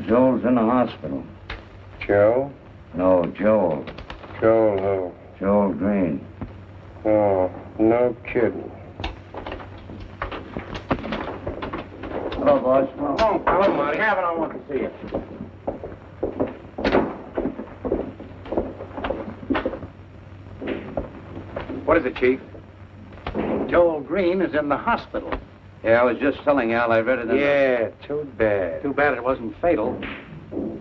Joel's in the hospital. Joe? No, Joel. Joel who? Joel Green. Oh, no kidding. Hello, boss. Oh, hello, Marty. Gavin, I want to see you. What is it, Chief? Joel Green is in the hospital. Yeah, I was just telling Al I read it in Yeah, too bad. Too bad it wasn't fatal.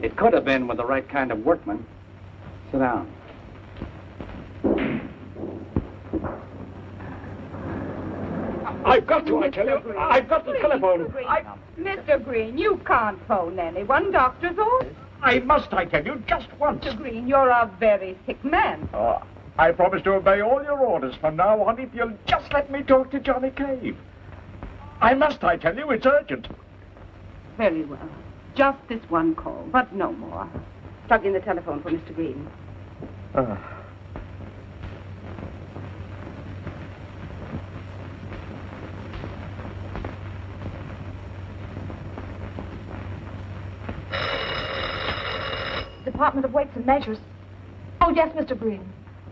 It could have been with the right kind of workman. Sit down. I've got to, I tell you. I've got the telephone. Mr. Green, you can't phone anyone. Doctor's orders. I must, I tell you, just once. Mr. Green, you're a very sick man. I promise to obey all your orders from now on if you'll just let me talk to Johnny Cave. I must, I tell you, it's urgent. Very well. Just this one call, but no more. Plug in the telephone for Mr. Green. Department of Weights and Measures. Oh, yes, Mr. Green.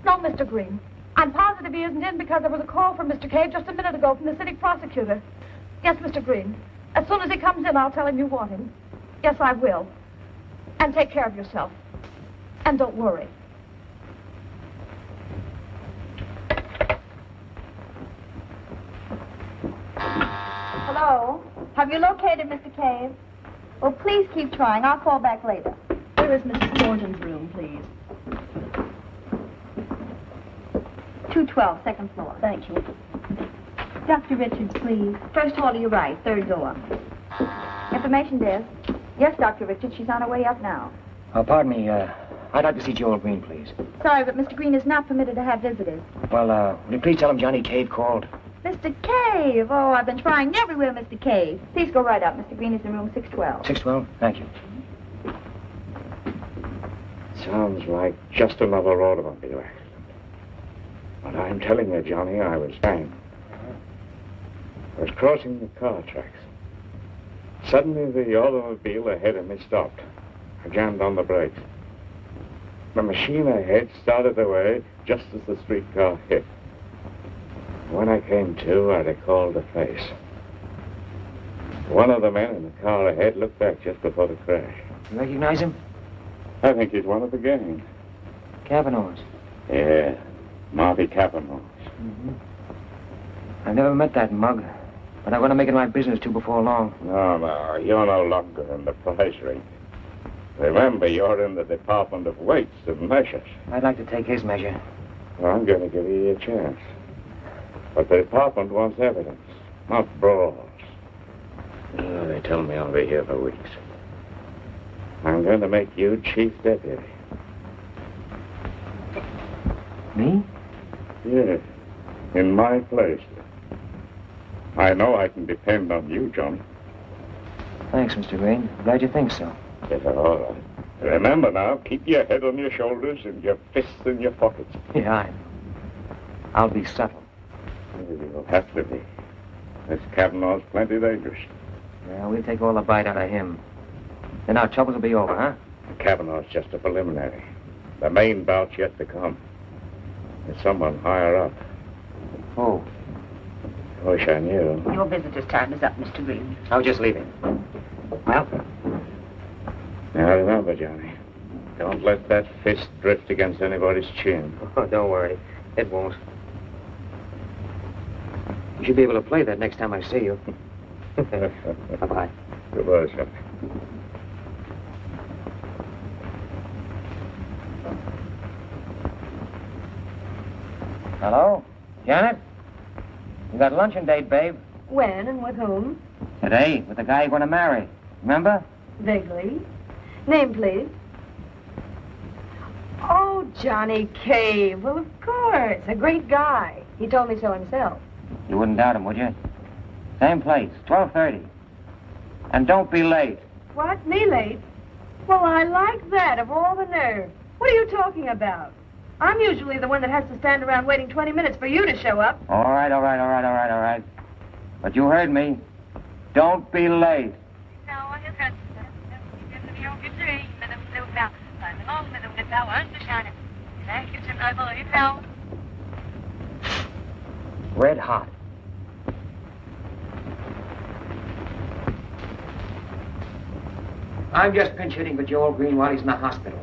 No, Mr. Green. I'm positive he isn't in because there was a call from Mr. Cave just a minute ago from the city prosecutor. Yes, Mr. Green. As soon as he comes in, I'll tell him you want him. Yes, I will. And take care of yourself. And don't worry. Hello? Have you located Mr. Cave? Well, please keep trying. I'll call back later. Where is Mrs. Thornton's room, please? 212, second floor. Thank you. Dr. Richards, please. First hall to your right, third door. Information desk. Yes, Dr. Richards, she's on her way up now. Pardon me, I'd like to see Joel Green, please. Sorry, but Mr. Green is not permitted to have visitors. Well, will you please tell him Johnny Cave called? Mr. Cave! Oh, I've been trying everywhere, Mr. Cave. Please go right up. Mr. Green is in room 612. 612? Thank you. Sounds like just another automobile accident. But I'm telling you, Johnny, I was fine. I was crossing the car tracks. Suddenly, the automobile ahead of me stopped. I jammed on the brakes. The machine ahead started away just as the streetcar hit. When I came to, I recalled the face. One of the men in the car ahead looked back just before the crash. You recognize him? I think he's one of the gang. Kavanaugh's. Yeah, Marty Kavanaugh's. Mm-hmm. I've never met that mug, but I'm going to make it my business to before long. No, you're no longer in the price ring. Remember, you're in the Department of Weights and Measures. I'd like to take his measure. Well, I'm going to give you a chance. But the department wants evidence, not brawls. They tell me I'll be here for weeks. I'm going to make you chief deputy. Me? Yeah, in my place. I know I can depend on you, Johnny. Thanks, Mr. Green. Glad you think so. Yes, all right. Remember now, keep your head on your shoulders and your fists in your pockets. Yeah, I'll be subtle. You'll have to be. This Kavanaugh's plenty dangerous. Yeah, we'll take all the bite out of him. Then our troubles will be over, huh? Kavanaugh's just a preliminary. The main bout's yet to come. There's someone higher up. Who? I wish I knew. Your visitor's time is up, Mr. Green. I was just leaving. Well? Now remember, Johnny, don't let that fist drift against anybody's chin. Oh, don't worry. It won't. You should be able to play that next time I see you. Bye-bye. Goodbye, sir. Hello? Janet? You got luncheon date, babe. When and with whom? Today, with the guy you're going to marry. Remember? Vaguely. Name, please. Oh, Johnny Cave. Well, of course. A great guy. He told me so himself. You wouldn't doubt him, would you? Same place, 12:30. And don't be late. What? Me late? Well, I like that, of all the nerve. What are you talking about? I'm usually the one that has to stand around waiting 20 minutes for you to show up. All right. But you heard me. Don't be late. No, I have heard that. vào. Và nó mình dùng lịch vào ở cái sao này. Đấy, cái chân ơi bơi vào. Red hot. I'm just pinch hitting for Joel Green while he's in the hospital.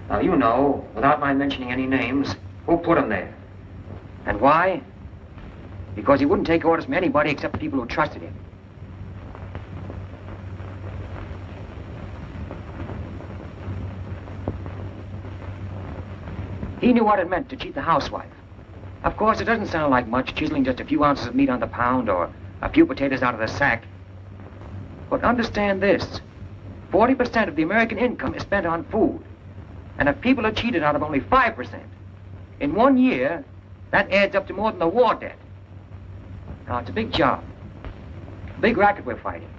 Now, you know, without my mentioning any names, who put him there. And why? Because he wouldn't take orders from anybody except people who trusted him. He knew what it meant to cheat the housewife. Of course, it doesn't sound like much, chiseling just a few ounces of meat on the pound or a few potatoes out of the sack. But understand this. 40% of the American income is spent on food. And if people are cheated out of only 5%, in 1 year, that adds up to more than the war debt. Now, it's a big job. A big racket we're fighting.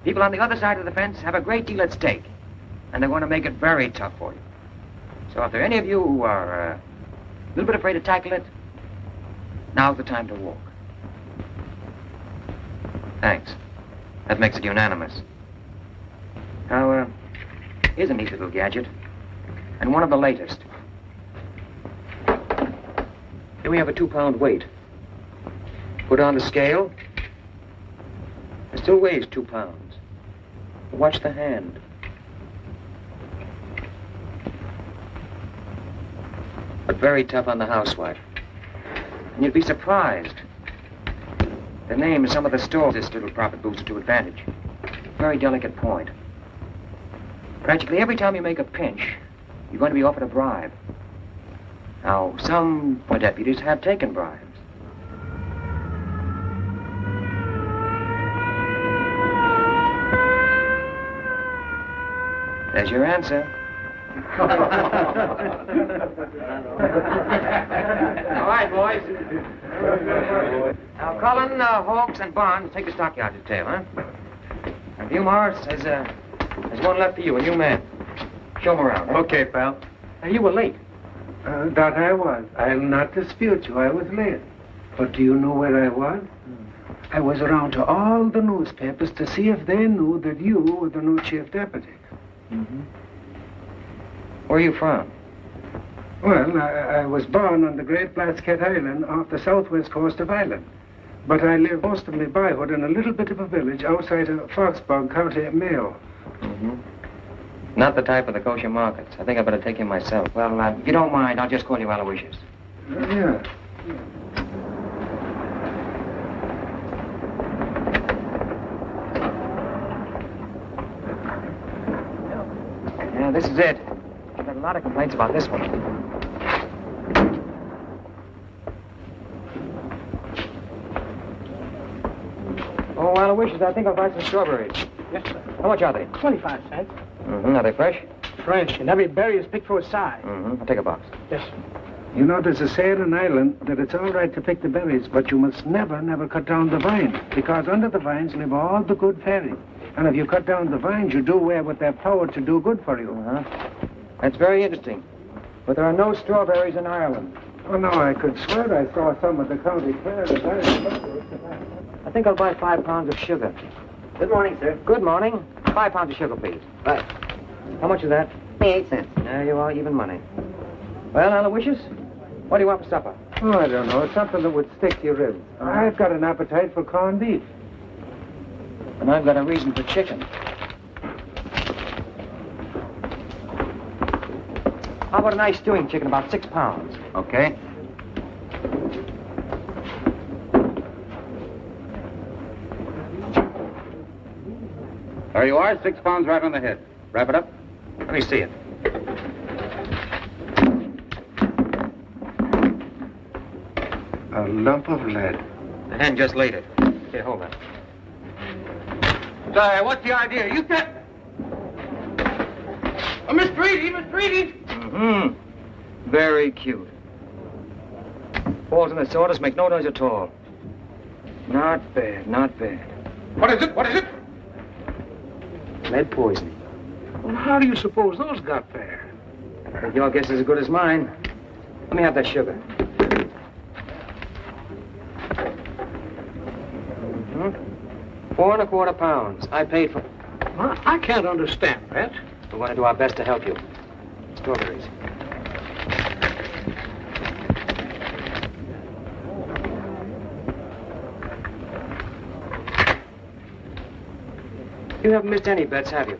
People on the other side of the fence have a great deal at stake. And they're going to make it very tough for you. So if there are any of you who are a little bit afraid to tackle it, now's the time to walk. Thanks. That makes it unanimous. Now, here's a neat little gadget. And one of the latest. Here we have a 2-pound weight. Put on the scale. It still weighs 2 pounds. Watch the hand. But very tough on the housewife. And you'd be surprised. The name of some of the stores this little profit booster to advantage. Very delicate point. Practically every time you make a pinch, you're going to be offered a bribe. Now, some deputies have taken bribes. There's your answer. All right, boys. Now, Cullen, Hawks, and Barnes, take the stockyard detail, huh? And you, Morris, there's one left for you, a new man. Show him around. Huh? Okay, pal. Now, you were late. That I was. I'll not dispute you. I was late. But do you know where I was? I was around to all the newspapers to see if they knew that you were the new chief deputy. Mm-hmm. Where are you from? Well, I was born on the Great Blasket Island off the southwest coast of Ireland. But I lived most of my boyhood in a little bit of a village outside of Foxburg, County Mayo. Mm-hmm. Not the type of the kosher markets. I think I better take him myself. Well, if you don't mind, I'll just call you Aloysius. Yeah. Yeah, this is it. I've got a lot of complaints about this one. Oh, Aloysius, I think I'll buy some strawberries. Yes, sir. How much are they? 25 cents. Mm-hmm. Are they fresh? Fresh, and every berry is picked for its size. Mm-hmm. I'll take a box. Yes, sir. You know, there's a saying in Ireland that it's all right to pick the berries, but you must never cut down the vines, because under the vines live all the good fairies. And if you cut down the vines, you do away with their power to do good for you. Uh-huh. That's very interesting. But there are no strawberries in Ireland. Oh, no, I could swear I saw some at the county fair. I think I'll buy 5 pounds of sugar. Good morning, sir. Good morning. 5 pounds of sugar, please. Right. How much is that? 28 cents. There you are, even money. Well, Aloysius, what do you want for supper? Oh, I don't know. Something that would stick to your ribs. I've got an appetite for corned beef. And I've got a reason for chicken. How about a nice stewing chicken, about 6 pounds? Okay. There you are, 6 pounds right on the head. Wrap it up. Let me see it. A lump of lead. The hen just laid it. Here, hold that. Say, what's the idea? You can't... Oh, Miss Reedy, Miss Reedy! Mm-hmm. Very cute. Balls in the sawdust make no noise at all. Not bad, not bad. What is it? What is it? Lead poisoning. Well, how do you suppose those got there? I think your guess is as good as mine. Let me have that sugar. Mm-hmm. 4 1/4 pounds. I paid for... Well, I can't understand that. We're going to do our best to help you. Strawberries. You haven't missed any bets, have you?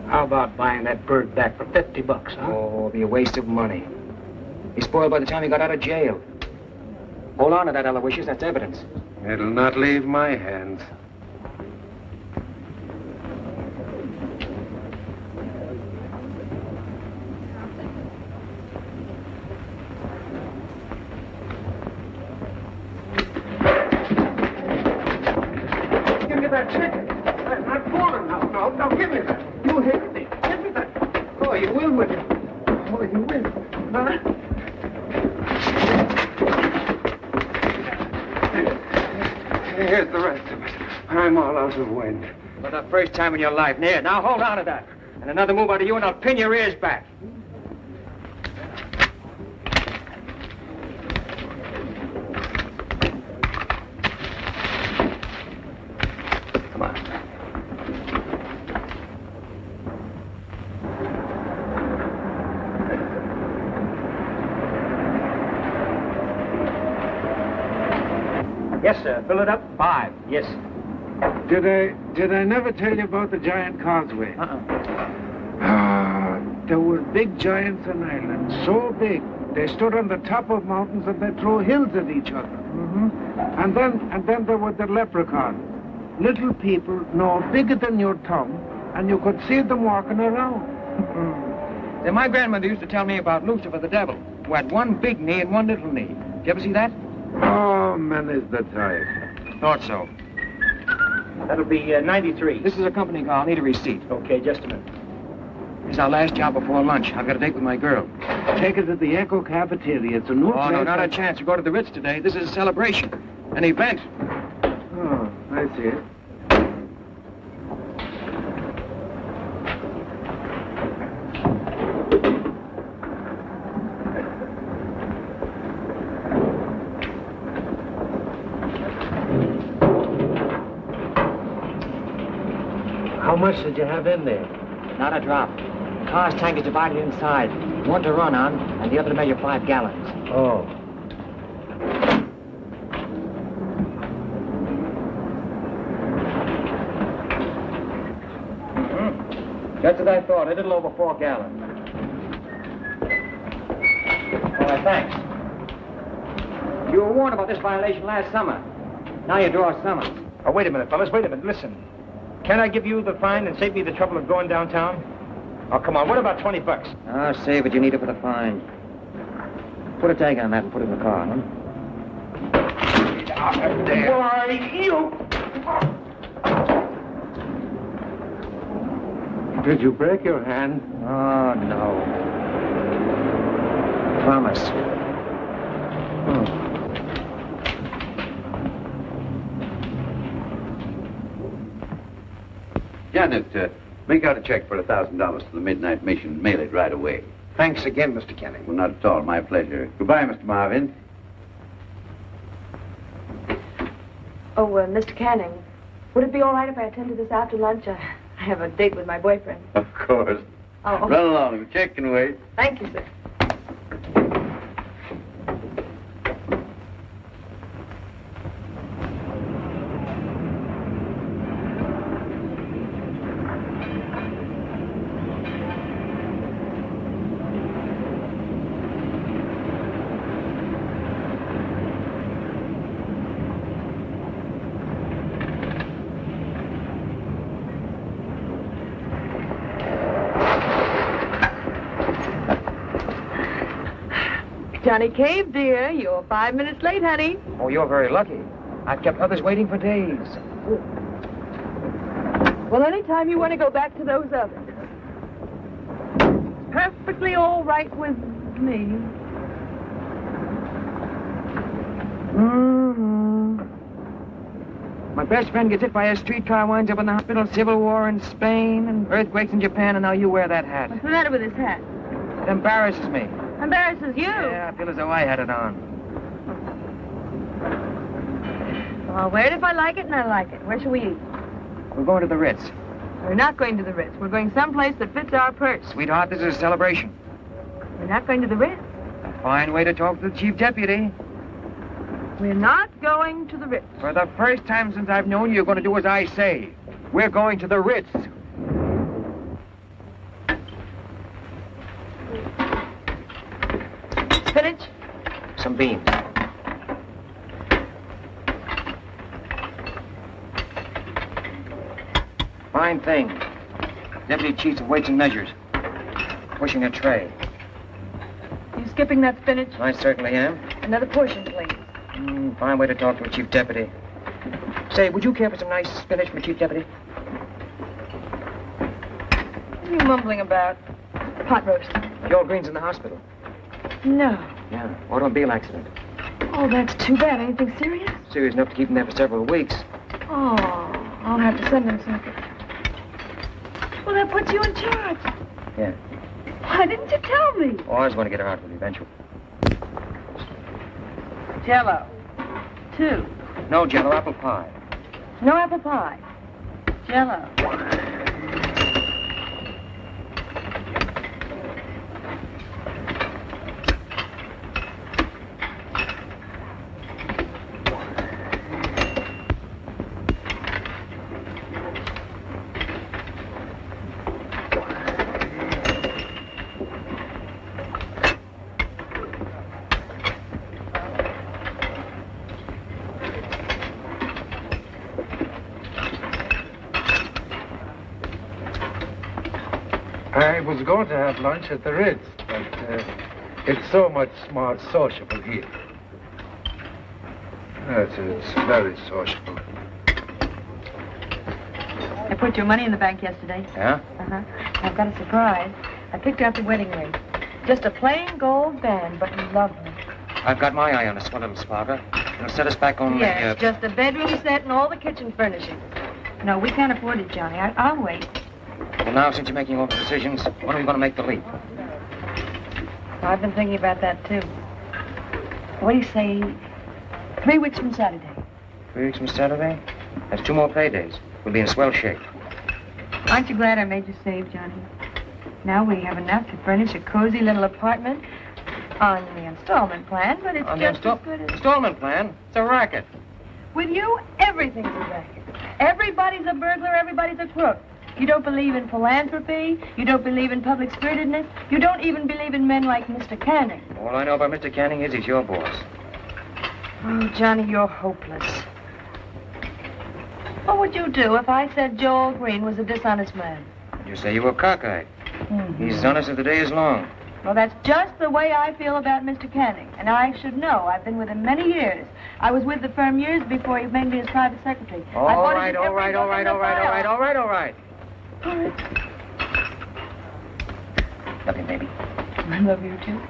How about buying that bird back for $50, huh? Oh, it'll be a waste of money. He's spoiled by the time he got out of jail. Hold on to that, Aloysius. That's evidence. It'll not leave my hands. Give me that chicken. I'm falling now. No, give me that. You hate me. Give me that. Oh, you will, will you? Oh, you will. Huh? Here's the rest of it. I'm all out of wind. For the first time in your life. Now hold on to that. And another move out of you and I'll pin your ears back. Come on. Yes, sir. Fill it up. 5. Yes. Did I never tell you about the giant causeway? There were big giants on Ireland, so big they stood on the top of mountains and they'd throw hills at each other. And then there were the leprechauns, little people no bigger than your thumb, and you could see them walking around. Then my grandmother used to tell me about Lucifer the devil, who had one big knee and one little knee. Did you ever see that? Oh, man, is the type. Thought so. That'll be 93. This is a company car. I'll need a receipt. Okay, just a minute. It's our last job before lunch. I've got a date with my girl. Take it to the Echo Cafeteria. It's a new Oh, place. no, not a chance. We go to the Ritz today. This is a celebration. An event. Oh, I see it. How much did you have in there? Not a drop. The car's tank is divided inside. One to run on, and the other to measure 5 gallons. Oh. Just as I thought. A little over 4 gallons. All right, thanks. You were warned about this violation last summer. Now you draw a summons. Oh, wait a minute, fellas. Wait a minute. Listen. Can I give you the fine and save me the trouble of going downtown? Oh, come on. What about $20? Ah, save it. You need it for the fine. Put a tag on that and put it in the car, huh? Why, you... Did you break your hand? Oh, no. Promise. Janet, make out a check for $1,000 to the Midnight Mission. Mail it right away. Thanks again, Mr. Cagney. Well, not at all. My pleasure. Goodbye, Mr. Marvin. Oh, Mr. Canning, would it be all right if I attended this after lunch? I have a date with my boyfriend. Of course. Oh. Run along. The check can wait. Thank you, sir. Johnny Cave, dear, you're 5 minutes late, honey. Oh, you're very lucky. I've kept others waiting for days. Well, anytime you want to go back to those others. Perfectly all right with me. My best friend gets hit by a streetcar, winds up in the hospital, civil war in Spain, and earthquakes in Japan, and now you wear that hat. What's the matter with his hat? It embarrasses me. Embarrasses you? Yeah, I feel as though I had it on. Well, I'll wear it if I like it, and I like it. Where shall we eat? We're going to the Ritz. We're not going to the Ritz. We're going someplace that fits our purse. Sweetheart, this is a celebration. We're not going to the Ritz. A fine way to talk to the chief deputy. We're not going to the Ritz. For the first time since I've known you, you're going to do as I say. We're going to the Ritz. Spinach? Some beans. Fine thing. Deputy Chief of Weights and Measures. Pushing a tray. You skipping that spinach? I certainly am. Another portion, please. Fine way to talk to a chief deputy. Say, would you care for some nice spinach from a chief deputy? What are you mumbling about? Pot roast. Joel Green's in the hospital. No. Yeah, automobile accident. Oh, that's too bad. Anything serious? Serious enough to keep him there for several weeks. Oh, I'll have to send him something. Well, that puts you in charge. Yeah. Why didn't you tell me? Oh, I was going to get her out with you eventually. Jello. 2. No Jello, apple pie. No apple pie. Jello. I was going to have lunch at the Ritz, but it's so much more sociable here. Yes, it's very sociable. I put your money in the bank yesterday. Yeah? Uh-huh. I've got a surprise. I picked out the wedding ring. Just a plain gold band, but lovely. I've got my eye on a swell little sparkler. It'll set us back on Yes, just a bedroom set and all the kitchen furnishings. No, we can't afford it, Johnny. I'll wait. Well, now, since you're making all the decisions, when are we going to make the leap? I've been thinking about that, too. What do you say, 3 weeks from Saturday? 3 weeks from Saturday? That's 2 more paydays. We'll be in swell shape. Aren't you glad I made you save, Johnny? Now we have enough to furnish a cozy little apartment on the installment plan, but it's just as good as... Installment plan? It's a racket. With you, everything's a racket. Everybody's a burglar, everybody's a crook. You don't believe in philanthropy. You don't believe in public spiritedness. You don't even believe in men like Mr. Canning. All I know about Mr. Canning is he's your boss. Oh, Johnny, you're hopeless. What would you do if I said Joel Green was a dishonest man? You say you were cockeyed. Mm-hmm. He's as honest as the day is long. Well, that's just the way I feel about Mr. Canning. And I should know. I've been with him many years. I was with the firm years before he made me his private secretary. All right. Love you, baby. I love you, too.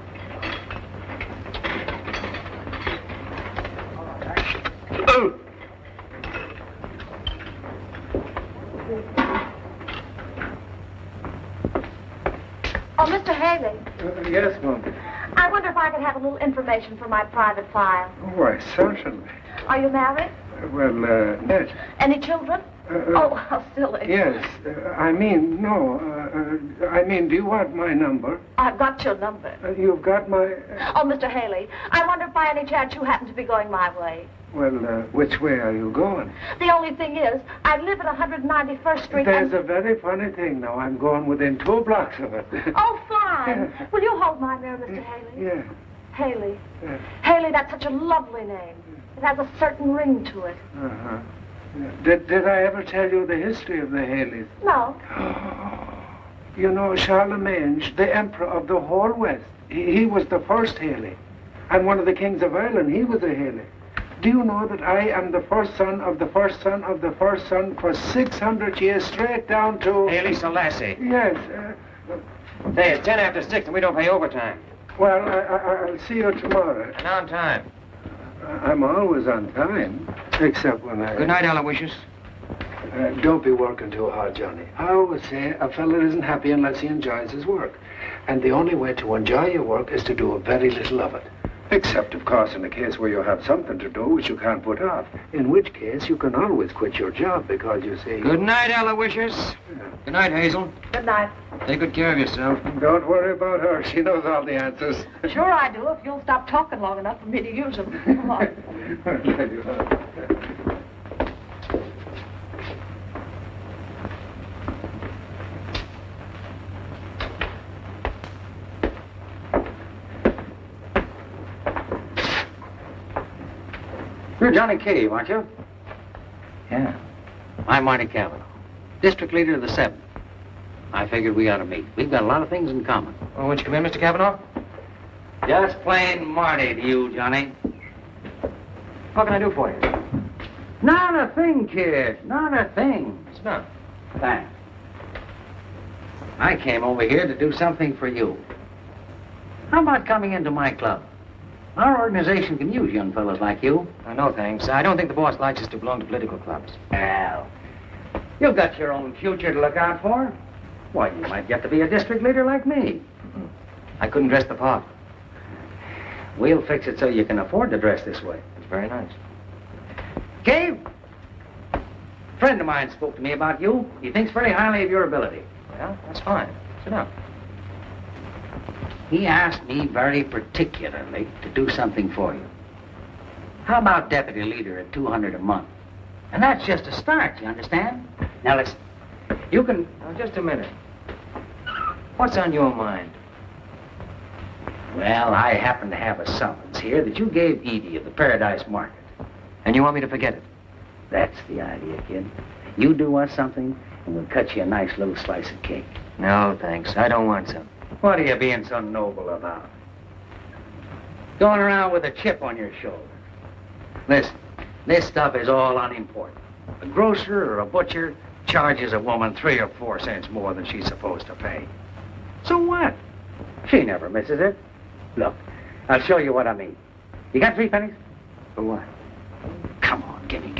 Oh, Mr. Haley. Yes, Mom. I wonder if I could have a little information for my private file. Why, certainly. Are you married? Well, yes. Any children? Oh, how silly. Yes. I mean, do you want my number? I've got your number. You've got my... Oh, Mr. Haley, I wonder if by any chance you happen to be going my way. Well, which way are you going? The only thing is, I live at 191st Street. There's a very funny thing now. I'm going within 2 blocks of it. Oh, fine. Will you hold my mirror, Mr. Haley? Yeah. Haley. Yeah. Haley, that's such a lovely name. It has a certain ring to it. Uh-huh. Yeah. Did I ever tell you the history of the Haleys? No. You know, Charlemagne, the emperor of the whole West, he was the first Haley. And one of the kings of Ireland, he was a Haley. Do you know that I am the first son of the first son of the first son for 600 years straight down to... Haley Selassie. Yes. Hey, it's 10 after 6 and we don't pay overtime. Well, I'll see you tomorrow. And on time. I'm always on time, except when I... Good night, Aloysius. Don't be working too hard, Johnny. I always say a fella isn't happy unless he enjoys his work. And the only way to enjoy your work is to do a very little of it. Except, of course, in a case where you have something to do which you can't put off. In which case, you can always quit your job because you see... Good night, Aloysius. Good night, Hazel. Good night. Take good care of yourself. Don't worry about her. She knows all the answers. Sure I do, if you'll stop talking long enough for me to use them. Come on. You're Johnny Cave, aren't you? Yeah. I'm Marty Cavanaugh, district leader of the 7th. I figured we ought to meet. We've got a lot of things in common. Oh, won't you come in, Mr. Cavanaugh? Just plain Marty to you, Johnny. What can I do for you? Not a thing, kid. Not a thing. It's not. Thanks. I came over here to do something for you. How about coming into my club? Our organization can use young fellows like you. No, thanks. I don't think the boss likes us to belong to political clubs. Well, you've got your own future to look out for. Why, you might get to be a district leader like me. I couldn't dress the part. We'll fix it so you can afford to dress this way. It's very nice. Cave, a friend of mine spoke to me about you. He thinks very highly of your ability. Well, that's fine. Sit down. He asked me very particularly to do something for you. How about deputy leader at $200 a month? And that's just a start, you understand? Now listen, you can... Now, just a minute. What's on your mind? Well, I happen to have a summons here that you gave Edie of the Paradise Market. And you want me to forget it? That's the idea, kid. You do us something, and we'll cut you a nice little slice of cake. No, thanks. I don't want some. What are you being so noble about? Going around with a chip on your shoulder. Listen, this stuff is all unimportant. A grocer or a butcher charges a woman 3 or 4 cents more than she's supposed to pay. So what? She never misses it. Look, I'll show you what I mean. You got 3 pennies? For what? Come on, gimme.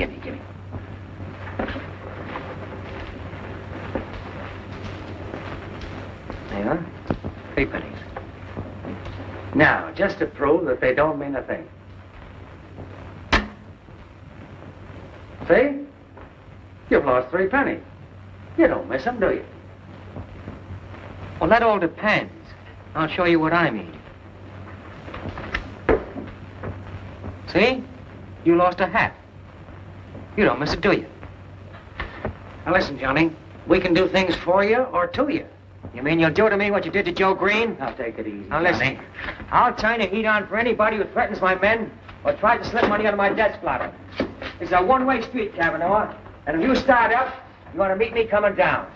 Yeah? 3 pennies. Now, just to prove that they don't mean a thing. See? You've lost 3 pennies. You don't miss them, do you? Well, that all depends. I'll show you what I mean. See? You lost a hat. You don't miss it, do you? Now listen, Johnny. We can do things for you or to you. You mean you'll do to me what you did to Joe Green? Now take it easy, Now listen, Johnny. I'll turn the heat on for anybody who threatens my men or tries to slip money out of my desk blotter. It's a one-way street, Cavanaugh. And if you start up, you want to meet me coming down.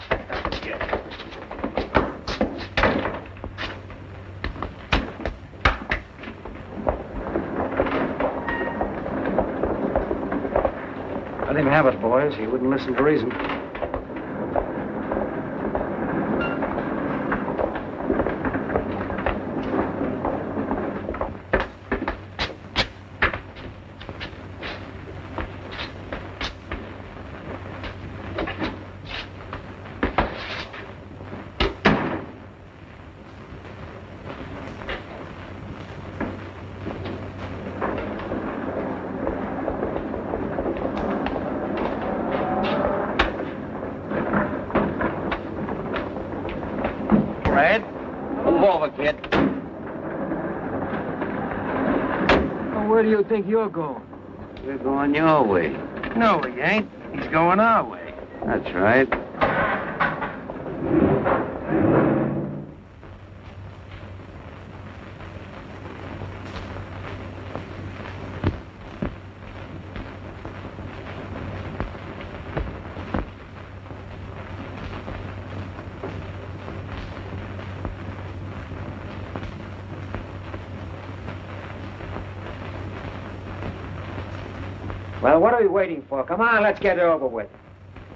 Let him have it, boys. He wouldn't listen to reason. Kid. Well, where do you think you're going? We're going your way. No, he ain't. He's going our way. That's right. Well, what are we waiting for? Come on, let's get it over with.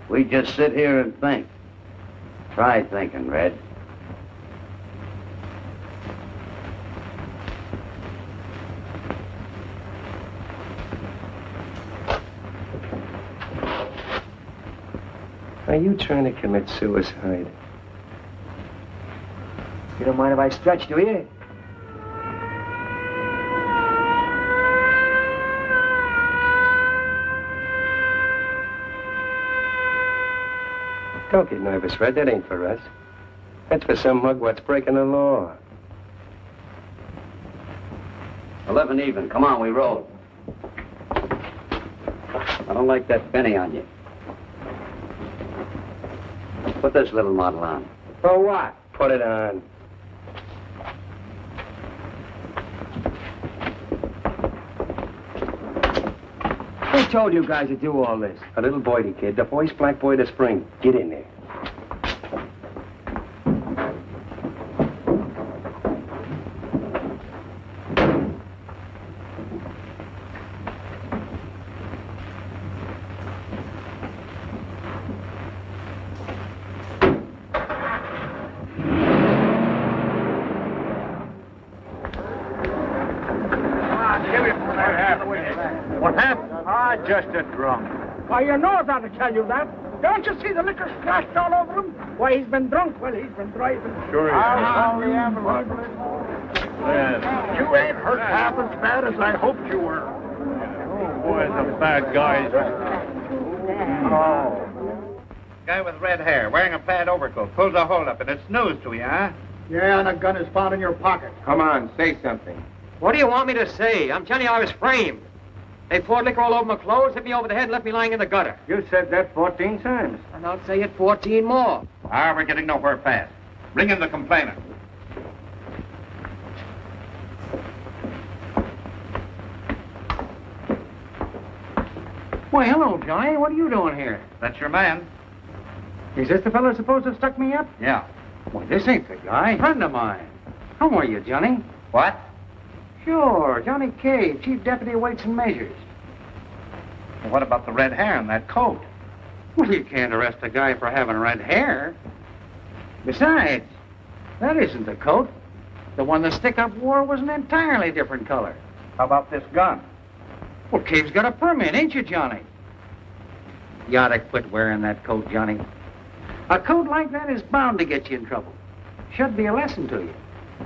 We just sit here and think. Try thinking, Red. Are you trying to commit suicide? You don't mind if I stretch, do you? Don't get nervous, Red. That ain't for us. That's for some mug what's breaking the law. 11 even. Come on, we roll. I don't like that penny on you. Put this little model on. For what? Put it on. Who told you guys to do all this? A little boydie kid, the voice black boy of the spring. Get in there. What happened? Just a drunk. Why, your nose ought to tell you that. Don't you see the liquor splashed all over him? Why, he's been drunk while he's been driving. Sure he is. You ain't hurt half as bad as I hoped you were. Oh, boy, the bad guys. Oh. Guy with red hair, wearing a plaid overcoat, pulls a hole up, and it's news to you, huh? Yeah, and a gun is found in your pocket. Come on, say something. What do you want me to say? I'm telling you I was framed. They poured liquor all over my clothes, hit me over the head, and left me lying in the gutter. You said that 14 times. And I'll say it 14 more. Ah, we're getting nowhere fast. Bring in the complainant. Why, hello, Johnny. What are you doing here? That's your man. Is this the fellow supposed to have stuck me up? Yeah. Why, this ain't the guy. Friend of mine. How are you, Johnny? What? Sure, Johnny Cave, Chief Deputy of Weights and Measures. Well, what about the red hair and that coat? Well, you can't arrest a guy for having red hair. Besides, that isn't the coat. The one the stick-up wore was an entirely different color. How about this gun? Well, Cave's got a permit, ain't you, Johnny? You ought to quit wearing that coat, Johnny. A coat like that is bound to get you in trouble. Should be a lesson to you.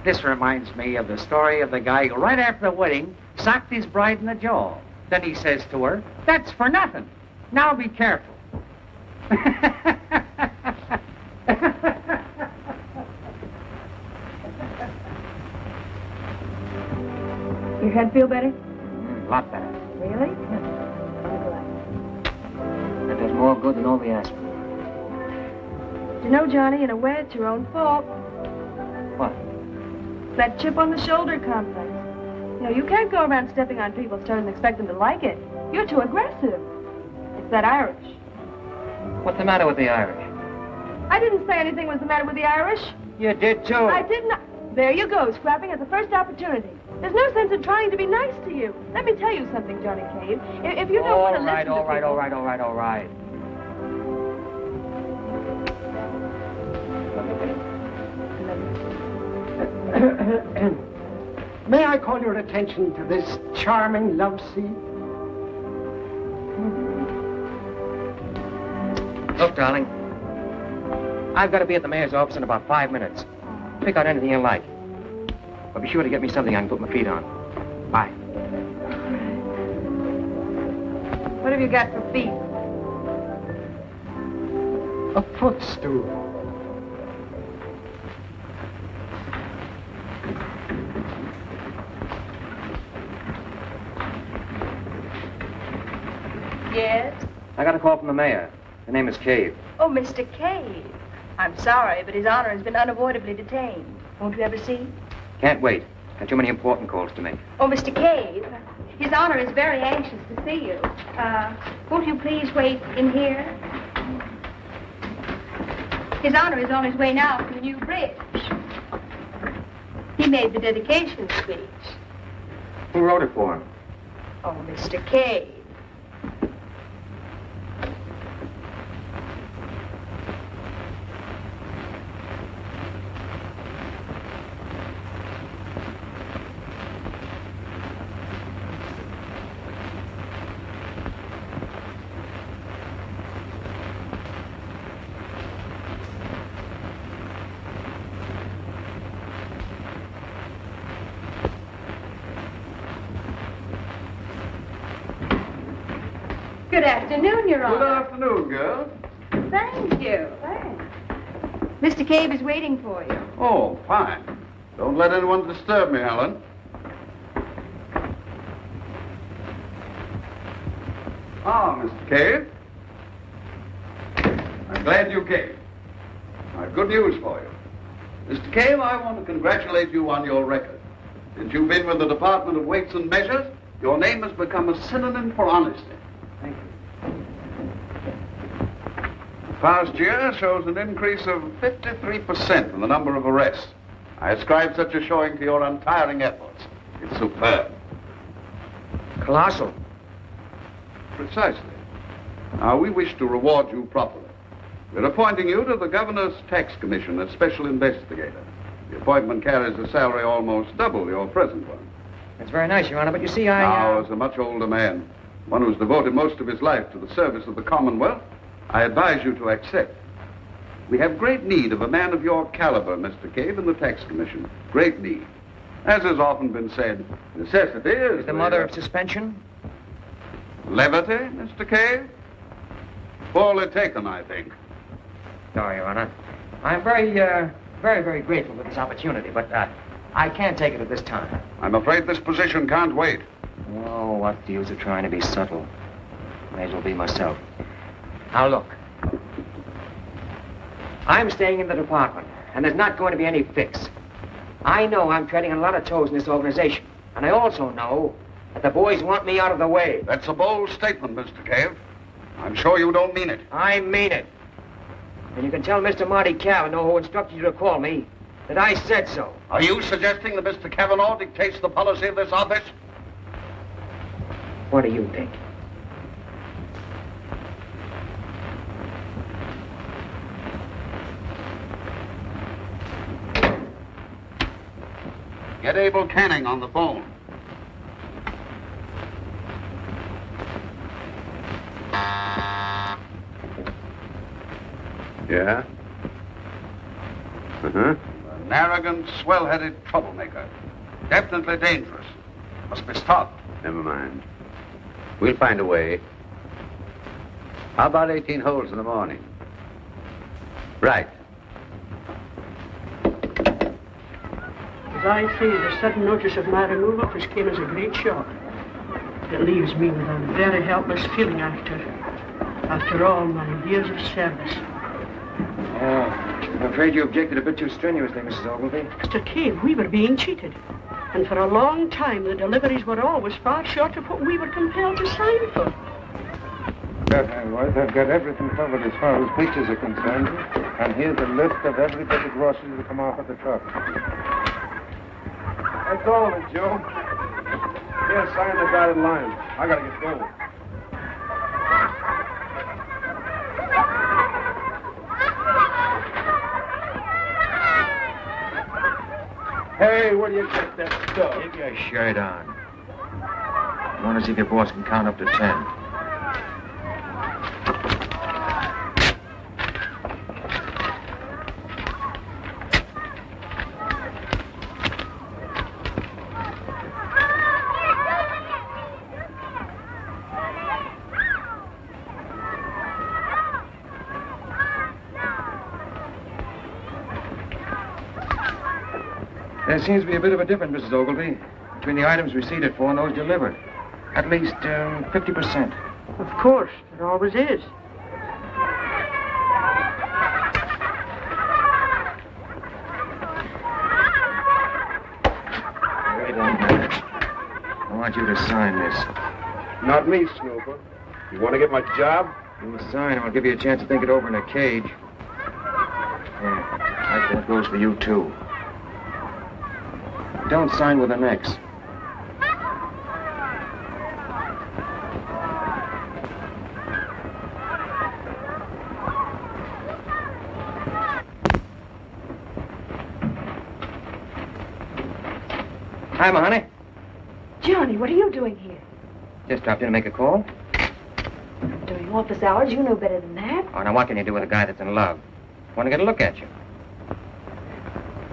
This reminds me of the story of the guy who, right after the wedding, socked his bride in the jaw. Then he says to her, "That's for nothing. Now be careful." Your head feel better? A lot better. Really? That does more good than all the aspirin. You know, Johnny, in a way, it's your own fault. What? That chip on the shoulder complex. You know, you can't go around stepping on people's toes and expect them to like it. You're too aggressive. It's that Irish. What's the matter with the Irish? I didn't say anything was the matter with the Irish. You did, too. I did not. There you go, scrapping at the first opportunity. There's no sense in trying to be nice to you. Let me tell you something, Johnny Cave. If you don't want to listen to people... All right. May I call your attention to this charming love scene? Look, darling. I've got to be at the mayor's office in about 5 minutes. Pick out anything you like. But be sure to get me something I can put my feet on. Bye. What have you got for feet? A footstool. Yes? I got a call from the mayor. The name is Cave. Oh, Mr. Cave. I'm sorry, but His Honor has been unavoidably detained. Won't you ever see? Can't wait. Got too many important calls to make. Oh, Mr. Cave, His Honor is very anxious to see you. Won't you please wait in here? His Honor is on his way now to the new bridge. He made the dedication speech. Who wrote it for him? Oh, Mr. Cave. Good afternoon, Your Honor. Good afternoon, girl. Thank you. Thanks. Mr. Cave is waiting for you. Oh, fine. Don't let anyone disturb me, Helen. Ah, Mr. Cave. I'm glad you came. I've good news for you. Mr. Cave, I want to congratulate you on your record. Since you've been with the Department of Weights and Measures, your name has become a synonym for honesty. Thank you. The past year shows an increase of 53% in the number of arrests. I ascribe such a showing to your untiring efforts. It's superb. Colossal. Precisely. Now, we wish to reward you properly. We're appointing you to the Governor's Tax Commission as special investigator. The appointment carries a salary almost double your present one. That's very nice, Your Honor, but you see, Now, as a much older man, one who's devoted most of his life to the service of the Commonwealth, I advise you to accept. We have great need of a man of your caliber, Mr. Cave, in the Tax Commission. Great need. As has often been said, necessity is the mother of suspension? Levity, Mr. Cave? Poorly taken, I think. No, Your Honor. I'm very grateful for this opportunity, but I can't take it at this time. I'm afraid this position can't wait. Oh, what's the use of trying to be subtle? May as well be myself. Now, look. I'm staying in the department, and there's not going to be any fix. I know I'm treading on a lot of toes in this organization, and I also know that the boys want me out of the way. That's a bold statement, Mr. Cave. I'm sure you don't mean it. I mean it. And you can tell Mr. Marty Cavanaugh, who instructed you to call me, that I said so. Are you suggesting that Mr. Cavanaugh dictates the policy of this office? What do you think? Get Abel Canning on the phone. Yeah? Uh-huh. An arrogant, swell-headed troublemaker. Definitely dangerous. Must be stopped. Never mind. We'll find a way. How about 18 holes in the morning? Right. As I say, the sudden notice of my removal just came as a great shock. It leaves me with a very helpless feeling after all my years of service. Oh, I'm afraid you objected a bit too strenuously, Mrs. Ogilvy. Mr. Cave, we were being cheated. And for a long time, the deliveries were always far short of what we were compelled to sign for. I've got everything covered as far as pictures are concerned. And here's a list of every bit of groceries that come off of the truck. That's all of it, Joe. Here, sign the dotted line. I gotta get going. Hey, where do you get that stuff? Keep your shirt on. I want to see if your boss can count up to 10. There seems to be a bit of a difference, Mrs. Ogilvy, between the items receipted for and those delivered. At least 50%. Of course, there always is. Wait a minute. I want you to sign this. Not me, Snooper. You want to get my job? You sign, I'll give you a chance to think it over in a cage. Yeah, actually, that goes for you, too. Don't sign with an X. Hi, Ma, honey. Johnny, what are you doing here? Just dropped in to make a call. During office hours, you know better than that. Oh, now what can you do with a guy that's in love? Want to get a look at you.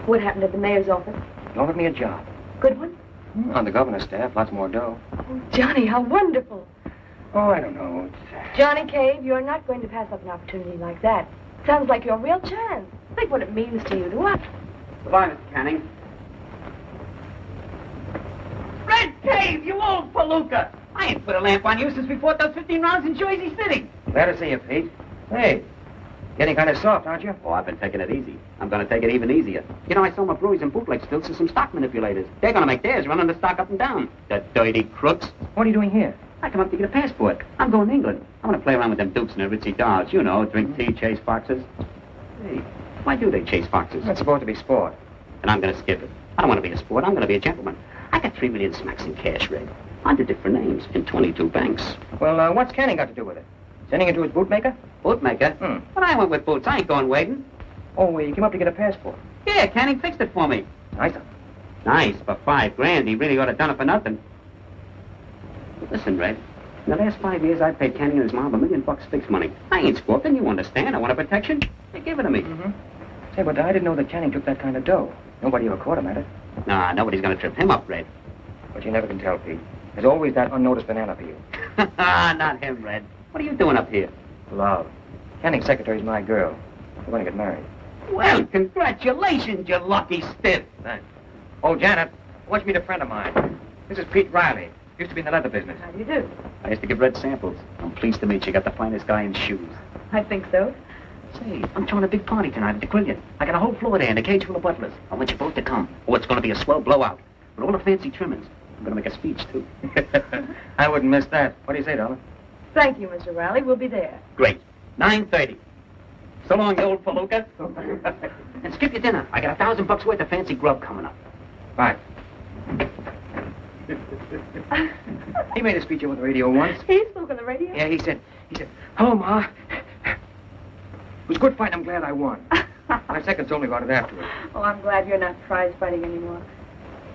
What happened at the mayor's office? Offered me a job. Good one? On the governor's staff, lots more dough. Oh, Johnny, how wonderful. Oh, I don't know. Johnny Cave, you're not going to pass up an opportunity like that. Sounds like your real chance. Think what it means to you to what? Goodbye, Mr. Canning. Red Cave, you old palooka! I ain't put a lamp on you since we fought those 15 rounds in Jersey City. Glad to see you, Pete. Hey, getting kind of soft, aren't you? Oh, I've been taking it easy. I'm going to take it even easier. You know, I sold my breweries and bootleg stills to some stock manipulators. They're going to make theirs running the stock up and down. The dirty crooks. What are you doing here? I come up to get a passport. I'm going to England. I'm going to play around with them dukes and their ritzy dolls. You know, drink tea, chase foxes. Hey, why do they chase foxes? That's supposed to be sport. And I'm going to skip it. I don't want to be a sport. I'm going to be a gentleman. I got 3 million smacks in cash, Red. Under different names in 22 banks. Well, what's Canning got to do with it? Sending it to his bootmaker? Bootmaker? But I went with boots. I ain't going waiting. Oh, well, you came up to get a passport. Yeah, Canning fixed it for me. Nice. Nice, for $5,000. He really ought to have done it for nothing. Listen, Red. In the last 5 years, I've paid Canning and his mom $1 million fixed money. I ain't squawking. You understand? I want a protection. They give it to me. Hey, but I didn't know that Canning took that kind of dough. Nobody ever caught him at it. Nah, nobody's going to trip him up, Red. But you never can tell, Pete. There's always that unnoticed banana for you. Not him, Red. What are you doing up here? Love. Canning's secretary's my girl. We're going to get married. Well, congratulations, you lucky stiff. Thanks. Oh, Janet, wants me to meet a friend of mine. This is Pete Riley. Used to be in the leather business. How do you do? I used to give Red samples. I'm pleased to meet you. Got the finest guy in shoes. I think so. Say, I'm throwing a big party tonight at the Quillian. I got a whole floor there and a cage full of butlers. I want you both to come. Oh, it's going to be a swell blowout. With all the fancy trimmings. I'm going to make a speech, too. I wouldn't miss that. What do you say, darling? Thank you, Mr. Riley. We'll be there. Great. 9:30. So long, you old palooka. And skip your dinner. I got $1,000 worth of fancy grub coming up. Bye. He made a speech over the radio once. He spoke on the radio? Yeah, he said, hello, Ma. It was a good fight. I'm glad I won. My second told me about it afterwards. Oh, I'm glad you're not prize fighting anymore.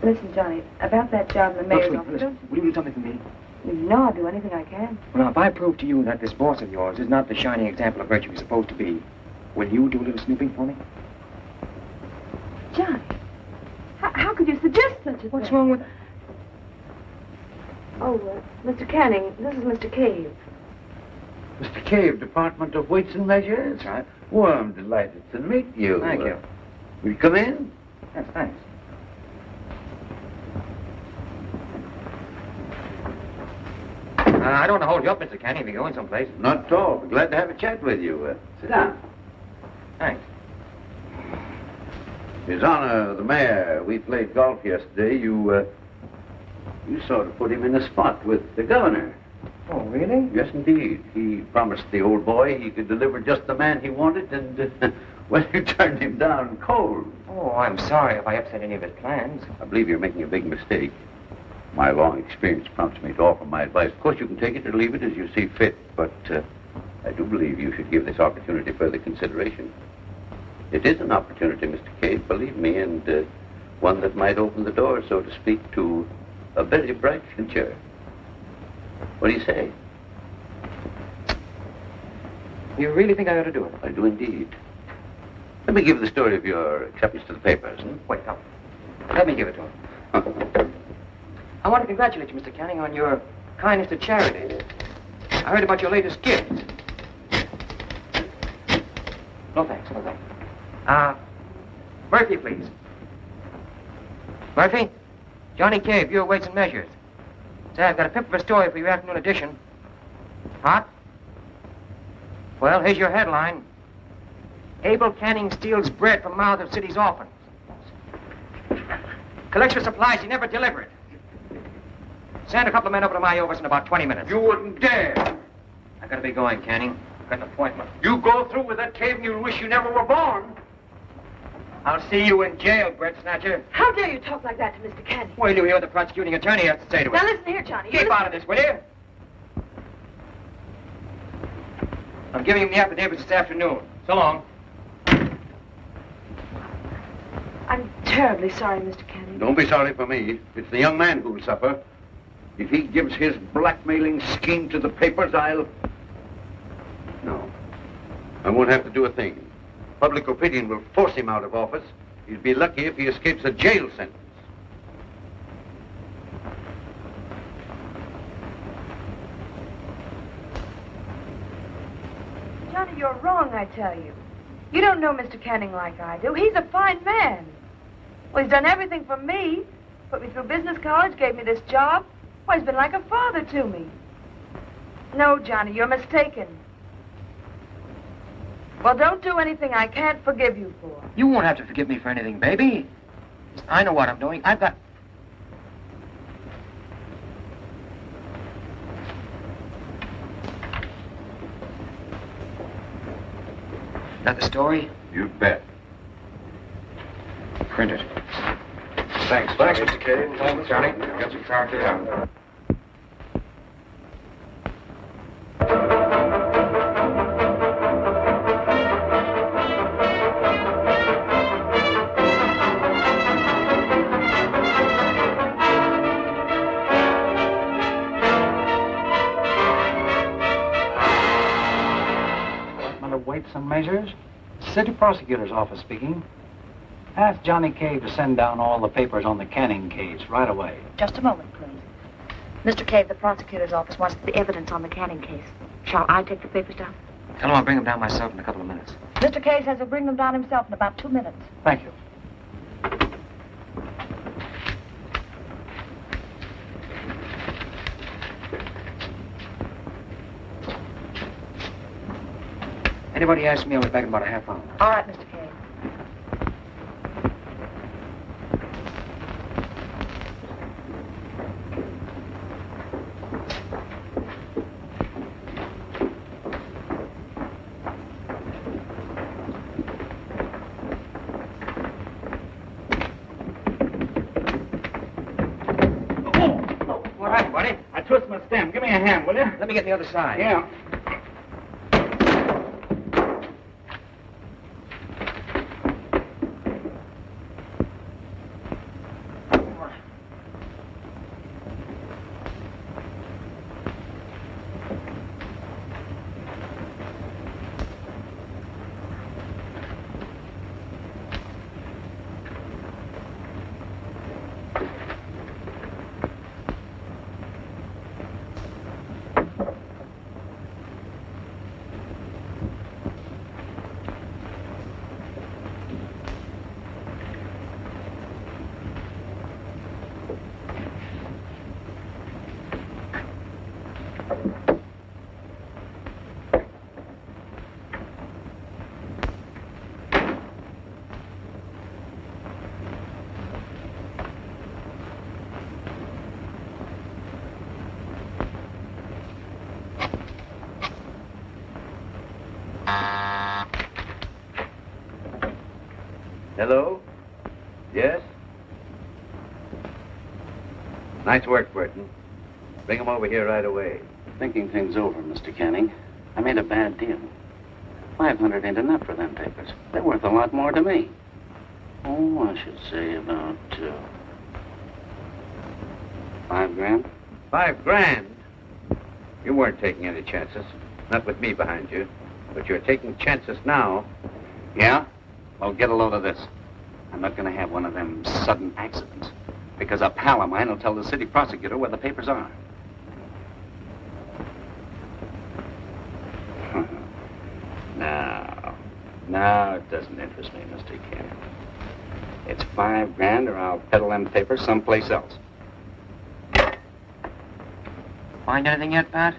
Listen, Johnny, about that job in the mayor's office. Listen, will you do something for me? You know I'll do anything I can. Well, now, if I prove to you that this boss of yours is not the shining example of virtue he's supposed to be, will you do a little snooping for me? Johnny, how could you suggest such a thing? What's wrong with... Oh, Mr. Canning, this is Mr. Cave. Mr. Cave, Department of Weights and Measures? That's right. Well, I'm delighted to meet you. Thank you. Will you come in? Yes, thanks. I don't want to hold you up, Mr. Canning, if you're going someplace. Not at all. We're glad to have a chat with you. Sit down. Thanks. His Honor, the Mayor, we played golf yesterday. You sort of put him in a spot with the governor. Oh, really? Yes, indeed. He promised the old boy he could deliver just the man he wanted, and, well, you turned him down cold. Oh, I'm sorry if I upset any of his plans. I believe you're making a big mistake. My long experience prompts me to offer my advice. Of course, you can take it or leave it as you see fit, but I do believe you should give this opportunity further consideration. It is an opportunity, Mr. Cave, believe me, and one that might open the door, so to speak, to a very bright future. What do you say? You really think I ought to do it? I do indeed. Let me give the story of your acceptance to the papers. Wait, no. Let me give it to him. I want to congratulate you, Mr. Canning, on your kindness to charity. I heard about your latest gift. No thanks, no thanks. Murphy, please. Murphy? Johnny Cave, Bureau of Weights and Measures. Say, I've got a pip of a story for your afternoon edition. Hot? Well, here's your headline. Abel Canning steals bread from mouth of city's orphans. Collects for supplies he never delivered. Send a couple of men over to my office in about 20 minutes. You wouldn't dare. I gotta be going, Canning. I've got an appointment. You go through with that cave and you'll wish you never were born. I'll see you in jail, bread snatcher. How dare you talk like that to Mr. Canning? Wait till you hear what the prosecuting attorney has to say to Now it. listen here, Johnny. Keep out of this, will you? I'm giving him the affidavit this afternoon. So long. I'm terribly sorry, Mr. Canning. Don't be sorry for me. It's the young man who'll suffer. If he gives his blackmailing scheme to the papers, I'll... No. I won't have to do a thing. Public opinion will force him out of office. He'll be lucky if he escapes a jail sentence. Johnny, you're wrong, I tell you. You don't know Mr. Canning like I do. He's a fine man. Well, he's done everything for me. Put me through business college, gave me this job. Well, he's been like a father to me. No, Johnny, you're mistaken. Well, don't do anything I can't forgive you for. You won't have to forgive me for anything, baby. I know what I'm doing. I've got... That the story? You bet. Print it. Thanks, Mr. Cade. Thanks, Johnny. Got your character down. Weights and measures? City Prosecutor's Office speaking. Ask Johnny Cave to send down all the papers on the Canning case right away. Just a moment, please. Mr. Cave, the prosecutor's office wants the evidence on the Canning case. Shall I take the papers down? Tell him I'll bring them down myself in a couple of minutes. Mr. Cave says he'll bring them down himself in about 2 minutes. Thank you. Anybody asks me, I'll be back in about a half hour. All right, Mr. Cave. What happened, buddy? I twist my stem. Give me a hand, will you? Let me get the other side. Yeah. Hello? Yes? Nice work, Burton. Bring him over here right away. Thinking things over, Mr. Canning, I made a bad deal. 500 ain't enough for them papers. They're worth a lot more to me. Oh, I should say about, 5 grand. 5 grand? You weren't taking any chances. Not with me behind you. But you're taking chances now. Yeah? Well, get a load of this. I'm not going to have one of them sudden accidents. Because a pal of mine will tell the city prosecutor where the papers are. Now, it doesn't interest me, Mr. Canning. It's 5 grand or I'll peddle them papers someplace else. Find anything yet, Pat?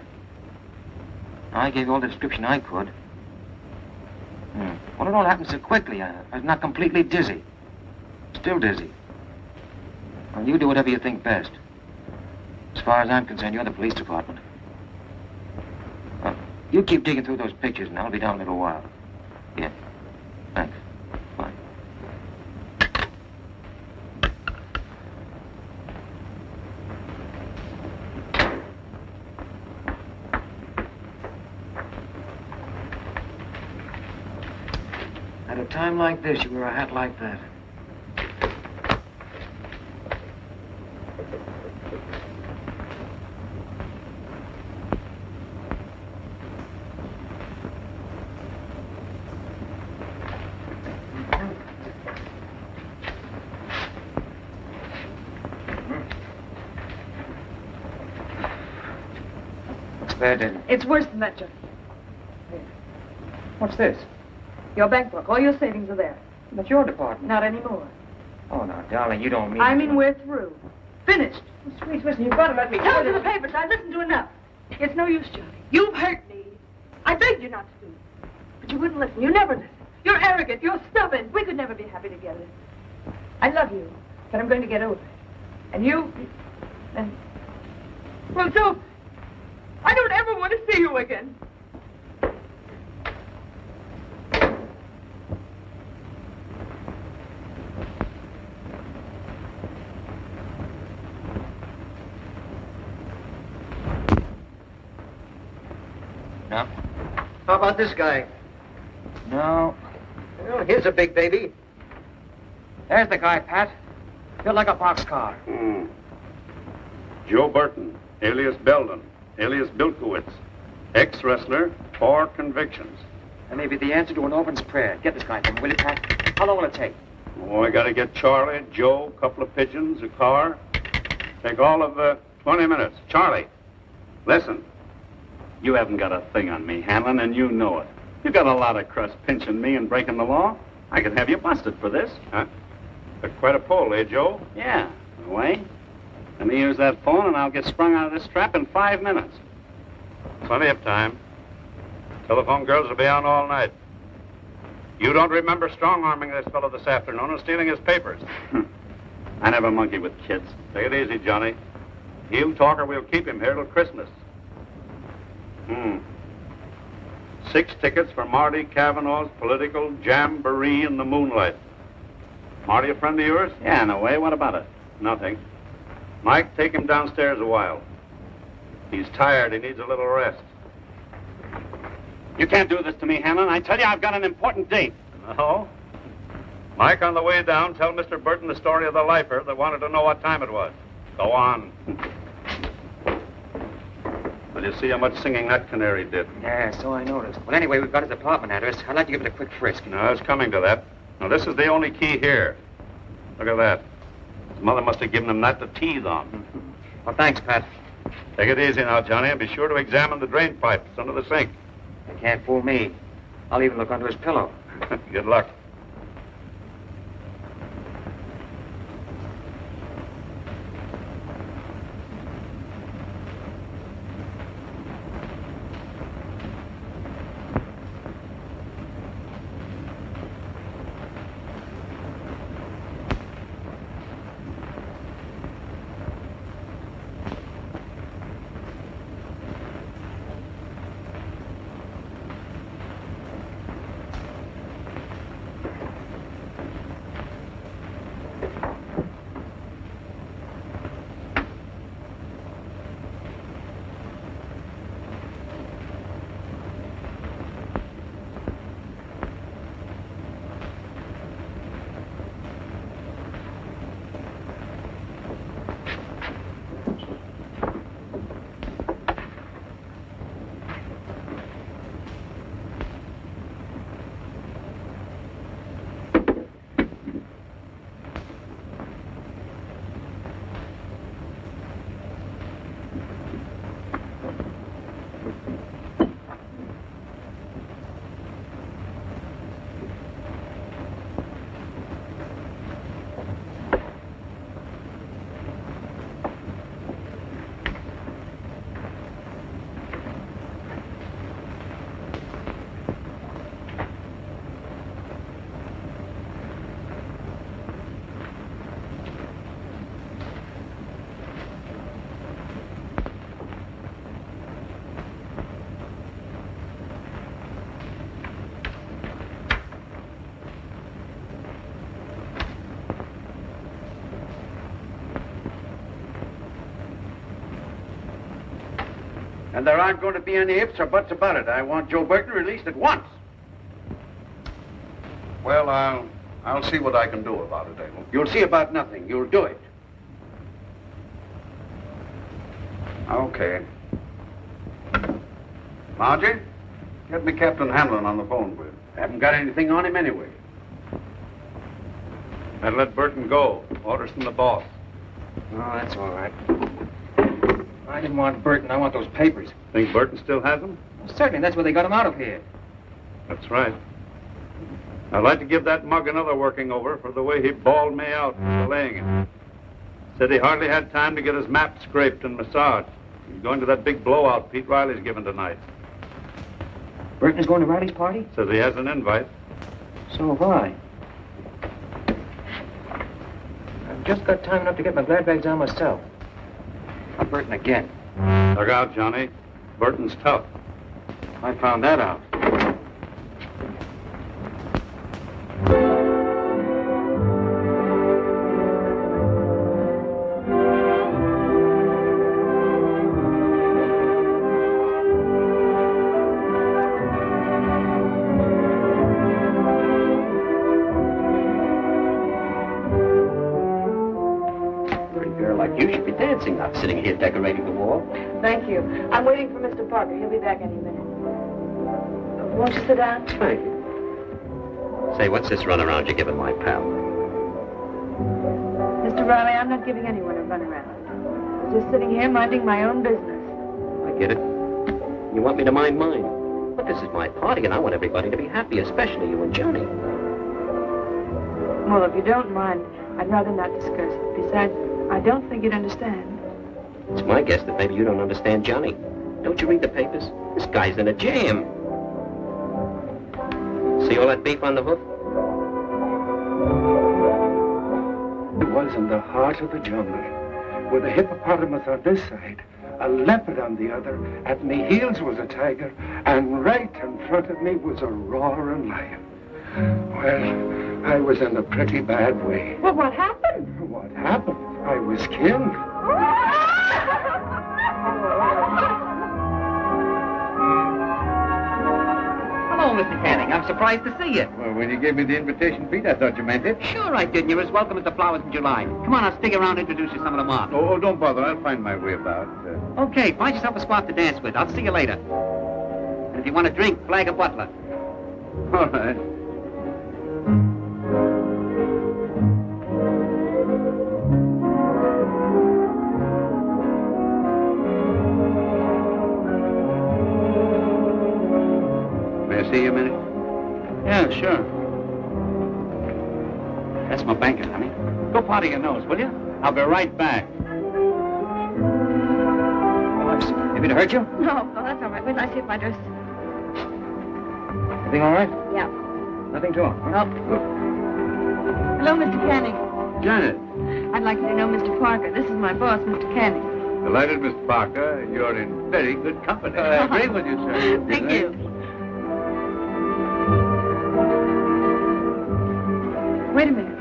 I gave you all the description I could. Well, it all happened so quickly. I was not completely dizzy. Still dizzy. Well, you do whatever you think best. As far as I'm concerned, you're the police department. Well, you keep digging through those pictures, and I'll be down in a little while. Yeah. Thanks. Bye. At a time like this, you wear a hat like that. It's worse than that, Johnny. What's this? Your bank book. All your savings are there. That's your department. Not anymore. Oh, now, darling, you don't mean... I mean, we're through. Finished. Oh, sweet, listen, you've got to let me... Tell it to the papers. I've listened to enough. It's no use, Johnny. You've hurt me. I begged you not to do it. But you wouldn't listen. You never listen. You're arrogant. You're stubborn. We could never be happy together. I love you, but I'm going to get over it. And you... And... Well, so... I don't ever want to see you again. No? How about this guy? No. Well, here's a big baby. There's the guy, Pat. Built like a boxcar. Joe Burton, alias Belden, alias Bilkowitz, ex-wrestler, 4 convictions. That may be the answer to an orphan's prayer. Get this guy for me, will you, Pat? How long will it take? Oh, I gotta get Charlie, Joe, a couple of pigeons, a car. Take all of 20 minutes. Charlie, listen. You haven't got a thing on me, Hanlon, and you know it. You got a lot of crust pinching me and breaking the law. I could have you busted for this. Huh? But quite a pull, eh, Joe? Yeah, in a way. Let me use that phone and I'll get sprung out of this trap in 5 minutes. Plenty of time. Telephone girls will be on all night. You don't remember strong-arming this fellow this afternoon and stealing his papers. I never monkey with kids. Take it easy, Johnny. He'll talk or we'll keep him here till Christmas. 6 tickets for Marty Cavanaugh's political jamboree in the moonlight. Marty a friend of yours? Yeah, in a way. What about it? Nothing. Mike, take him downstairs a while. He's tired. He needs a little rest. You can't do this to me, Hanlon. I tell you, I've got an important date. No? Mike, on the way down, tell Mr. Burton the story of the lifer that wanted to know what time it was. Go on. Well, you see how much singing that canary did? Yeah, so I noticed. Well, anyway, we've got his apartment address. I'd like to give it a quick frisk. No, I was coming to that. Now, this is the only key here. Look at that. His mother must have given him that to tease on. Well, thanks, Pat. Take it easy now, Johnny, and be sure to examine the drain pipes under the sink. They can't fool me. I'll even look under his pillow. Good luck. And there aren't going to be any ifs or buts about it. I want Joe Burton released at once. Well, I'll see what I can do about it, Abel. You'll see about nothing. You'll do it. Okay. Margie, get me Captain Hamlin on the phone, will you? Haven't got anything on him anyway. And let Burton go. Orders from the boss. Oh, that's all right. I didn't want Burton. I want those papers. Think Burton still has them? Well, certainly. That's where they got him out of here. That's right. I'd like to give that mug another working over for the way he bawled me out for delaying it. Said he hardly had time to get his map scraped and massaged. He's going to that big blowout Pete Riley's giving tonight. Burton is going to Riley's party? Says he has an invite. So have I. I've just got time enough to get my glad bags on myself. Not Burton again. Look out, Johnny. Burton's tough. I found that out. You should be dancing, not sitting here decorating the wall. Thank you. I'm waiting for Mr. Parker. He'll be back any minute. Won't you sit down? Thank you. Say, what's this runaround you're giving my pal? Mr. Riley, I'm not giving anyone a runaround. I'm just sitting here minding my own business. I get it. You want me to mind mine. But this is my party, and I want everybody to be happy, especially you and Johnny. Well, if you don't mind, I'd rather not discuss it. Besides, I don't think you'd understand. It's my guess that maybe you don't understand Johnny. Don't you read the papers? This guy's in a jam. See all that beef on the hoof? It was in the heart of the jungle, with a hippopotamus on this side, a leopard on the other. At me heels was a tiger, and right in front of me was a roaring lion. Well, I was in a pretty bad way. Well, what happened? What happened? I was killed. Hello, Mr. Canning. I'm surprised to see you. Well, when you gave me the invitation, Pete, I thought you meant it. Sure I did, and you're as welcome as the flowers in July. Come on, I'll stick around and introduce you to some of the mob. Oh, don't bother. I'll find my way about. Okay, find yourself a spot to dance with. I'll see you later. And if you want a drink, flag a butler. All right. See you a minute? Yeah, sure. That's my banker, honey. Go powder your nose, will you? I'll be right back. Maybe to hurt you? No, that's all right. Wait till I see if my dress... Everything all right? Yeah. Nothing to it? Nope. Hello, Mr. Canning. Janet. I'd like you to know Mr. Parker. This is my boss, Mr. Canning. Delighted, Miss Parker. You're in very good company. I agree with you, sir. Thank you. Wait a minute.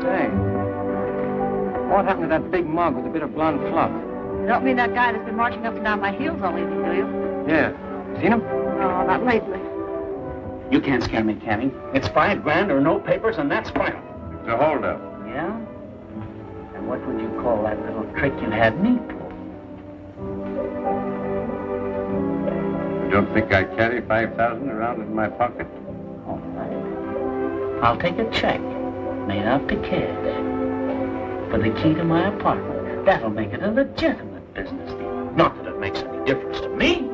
Say, what happened to that big mug with a bit of blonde fluff? You don't mean that guy that's been marching up and down my heels all evening, do you? Yeah. Seen him? No, not lately. You can't scare me, Canning. It's $5 grand or no papers, and that's final. It's a holdup. Yeah? And what would you call that little trick you had me pull? You don't think I carry 5,000 around in my pocket? All right. I'll take a check made out to cash for the key to my apartment. That'll make it a legitimate business deal. Not that it makes any difference to me.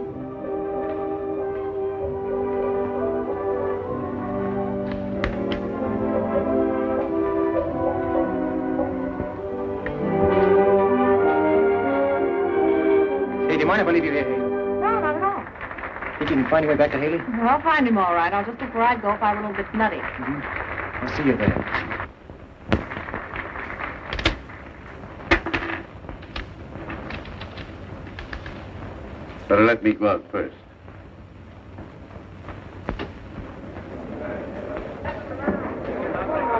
Hey, do you mind if I leave you here, Haley? No, not at all. Think you can find your way back to Haley? No, I'll find him all right. I'll just look where I'd go if I were a little bit nutty. I'll see you there. Better let me go out first.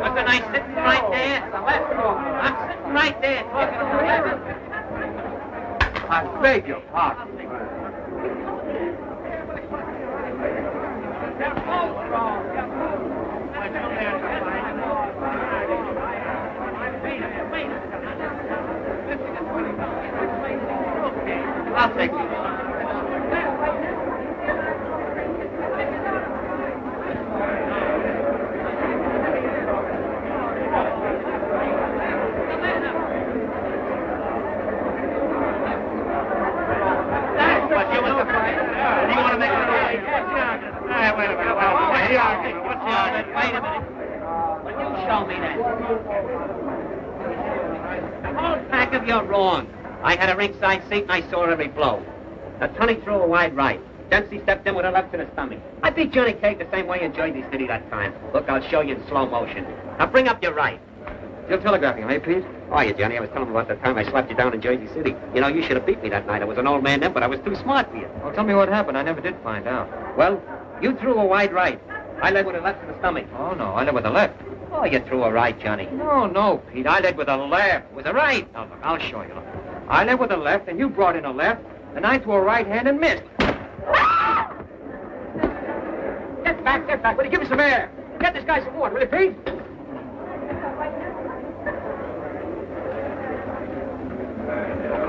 Wasn't I sitting right there at the left? I'm sitting right there talking to the I beg your pardon. I'll take these. Wait a minute. Will you show me that? The whole pack of you're wrong. I had a ringside seat and I saw every blow. Now, Tony threw a wide right. Dempsey stepped in with a left to the stomach. I beat Johnny Cage the same way in Jersey City that time. Look, I'll show you in slow motion. Now, bring up your right. Still telegraphing, eh, Pete? Oh, yeah, Johnny, I was telling him about the time I slapped you down in Jersey City. You know, you should have beat me that night. I was an old man then, but I was too smart for you. Well, tell me what happened. I never did find out. Well, you threw a wide right. I led with a left to the stomach. Oh, no, I led with the left. Oh, you threw a right, Johnny. No, Pete, I led with the left. It was a right. Now, look, I'll show you. Look. I led with the left, and you brought in a left, and I threw a right hand and missed. Get back. Will you give me some air? Get this guy some water, will you, Pete?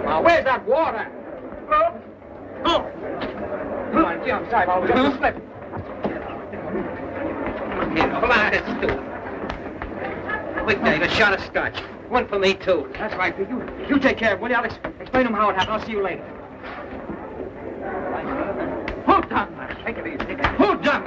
Now, where's that water? Oh! Come on, Jim, I'm sorry, I was just a slip. Here, come on, let's do it. Quick, Dave, a shot of scotch. One for me, too. That's right, Pete. You take care of it, will you? I'll explain to him how it happened. I'll see you later. Hold on, man. Take it easy. Hold on.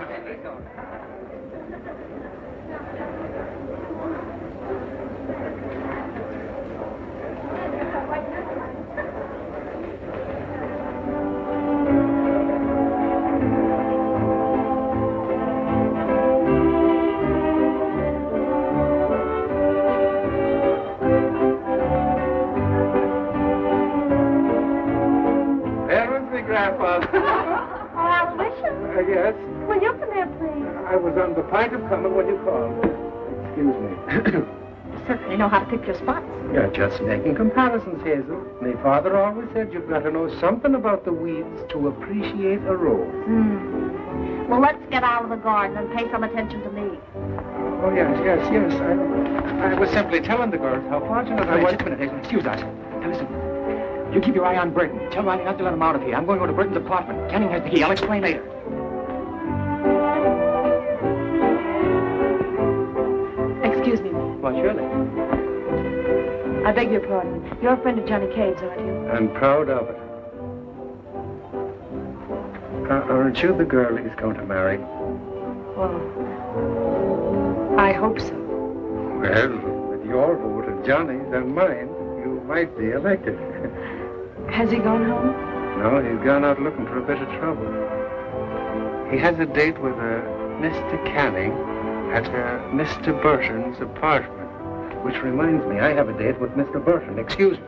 Yes? Will you come here, please? I was on the point of coming when you called. Excuse me. You certainly know how to pick your spots. You're just making comparisons, Hazel. My father always said you've got to know something about the weeds to appreciate a rose. Well, let's get out of the garden and pay some attention to me. Oh, yes. I was simply telling the girls how fortunate I was. Just a minute, Hazel. Excuse us. Now, listen. You keep your eye on Burton. Tell Riley not to let him out of here. I'm going to go to Burton's apartment. Canning has the key. I'll explain later. Excuse me. Well, surely. I beg your pardon. You're a friend of Johnny Cade's, aren't you? I'm proud of it. Aren't you the girl he's going to marry? Well, I hope so. Well, with your vote and Johnny's and mine, you might be elected. Has he gone home? No, he's gone out looking for a bit of trouble. He has a date with Mr. Canning at Mr. Burton's apartment. Which reminds me, I have a date with Mr. Burton. Excuse me.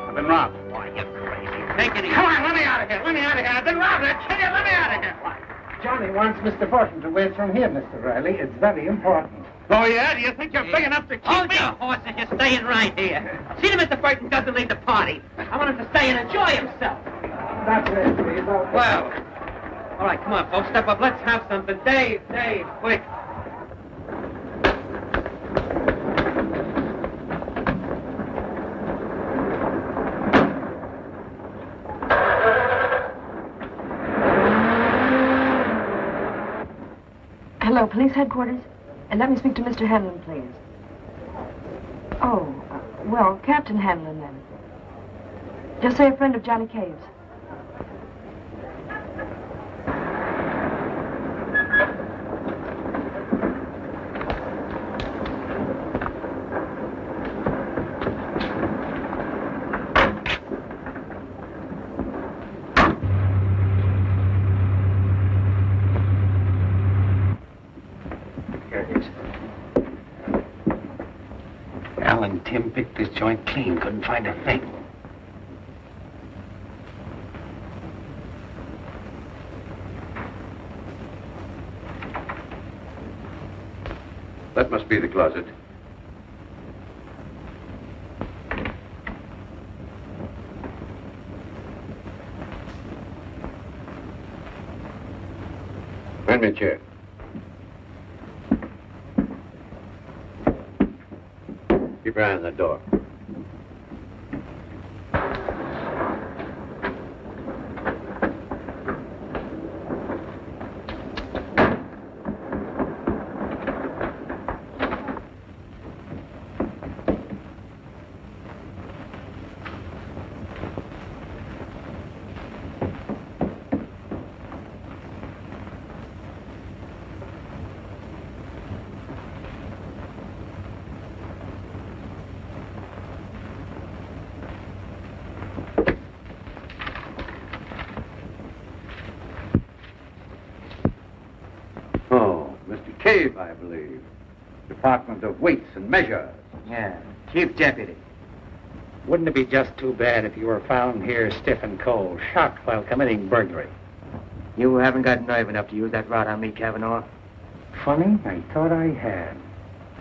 I've been robbed. Why, you're crazy. Take it easy. Come on, let me out of here. I've been robbed. I tell you, let me out of here. Johnny wants Mr. Burton to wait from here, Mr. Riley. It's very important. Oh, yeah? Do you think you're big enough to keep Hold me? your horses. You're staying right here. See that Mr. Burton doesn't leave the party. I want him to stay and enjoy himself. That's it, please. Well, all right, come on, folks. Step up. Let's have something. Dave, quick. Hello, police headquarters. And let me speak to Mr. Hanlon, please. Oh, well, Captain Hanlon, then. Just say a friend of Johnny Cave's. Tim picked this joint clean, couldn't find a thing. That must be the closet. Find me a chair. Keep your eye on that door. Cave, I believe. Department of Weights and Measures. Yeah, Chief Deputy. Wouldn't it be just too bad if you were found here stiff and cold, shot while committing burglary? You haven't got nerve enough to use that rod on me, Kavanaugh. Funny, I thought I had.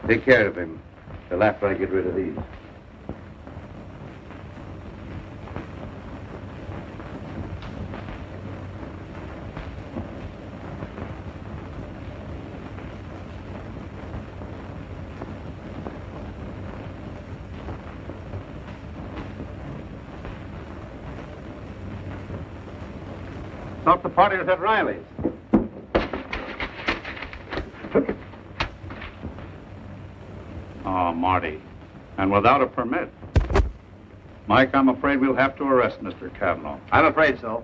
Take care of him till after I get rid of these. Thought the party was at Riley's. Oh, Marty. And without a permit. Mike, I'm afraid we'll have to arrest Mr. Cavanaugh. I'm afraid so.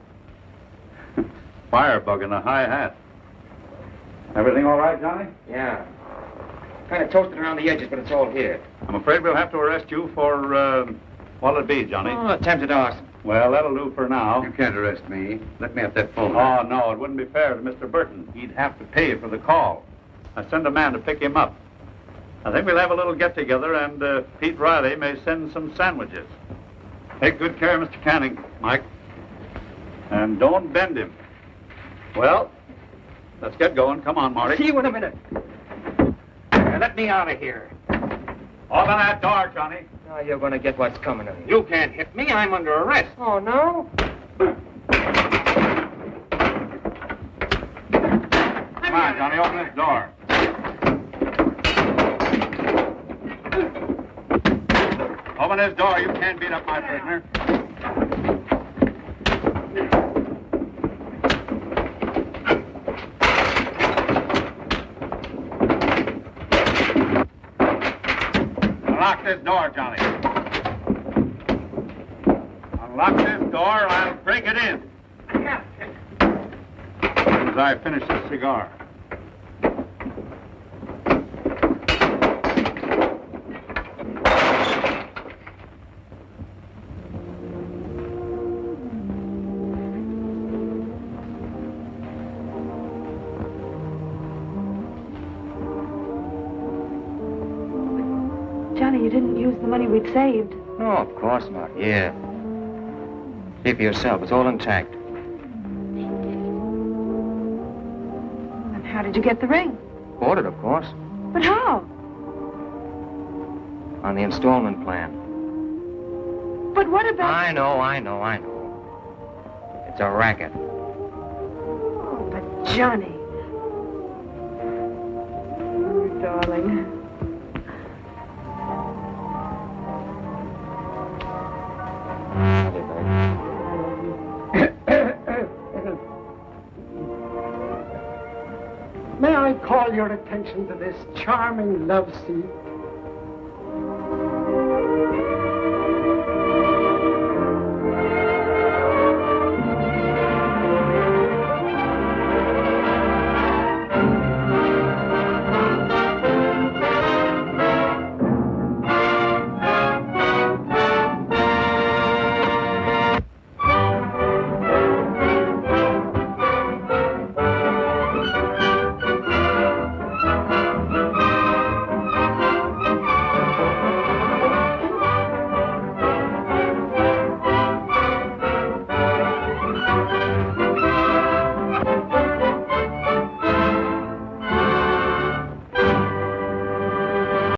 Firebug in a high hat. Everything all right, Johnny? Yeah. Kind of toasted around the edges, but it's all here. I'm afraid we'll have to arrest you for, what'll it be, Johnny? Oh, attempted arson. Well, that'll do for now. You can't arrest me. Let me have that phone. Oh, no, it wouldn't be fair to Mr. Burton. He'd have to pay for the call. I send a man to pick him up. I think we'll have a little get-together, and Pete Riley may send some sandwiches. Take good care of Mr. Canning, Mike. And don't bend him. Well, let's get going. Come on, Marty. See you in a minute. Let me out of here. Open that door, Johnny. Now you're going to get what's coming of you. You can't hit me. I'm under arrest. Oh, no? Come on, Johnny, open this door. Open this door. You can't beat up my prisoner. Unlock this door, Johnny. Unlock this door, or I'll break it in. As I finish this cigar. Johnny, you didn't use the money we'd saved. No, of course not. Yeah. See for yourself. It's all intact. And how did you get the ring? Bought it, of course. But how? On the installment plan. But what about... I know. It's a racket. Oh, but Johnny. Oh, darling. May I call your attention to this charming love seat?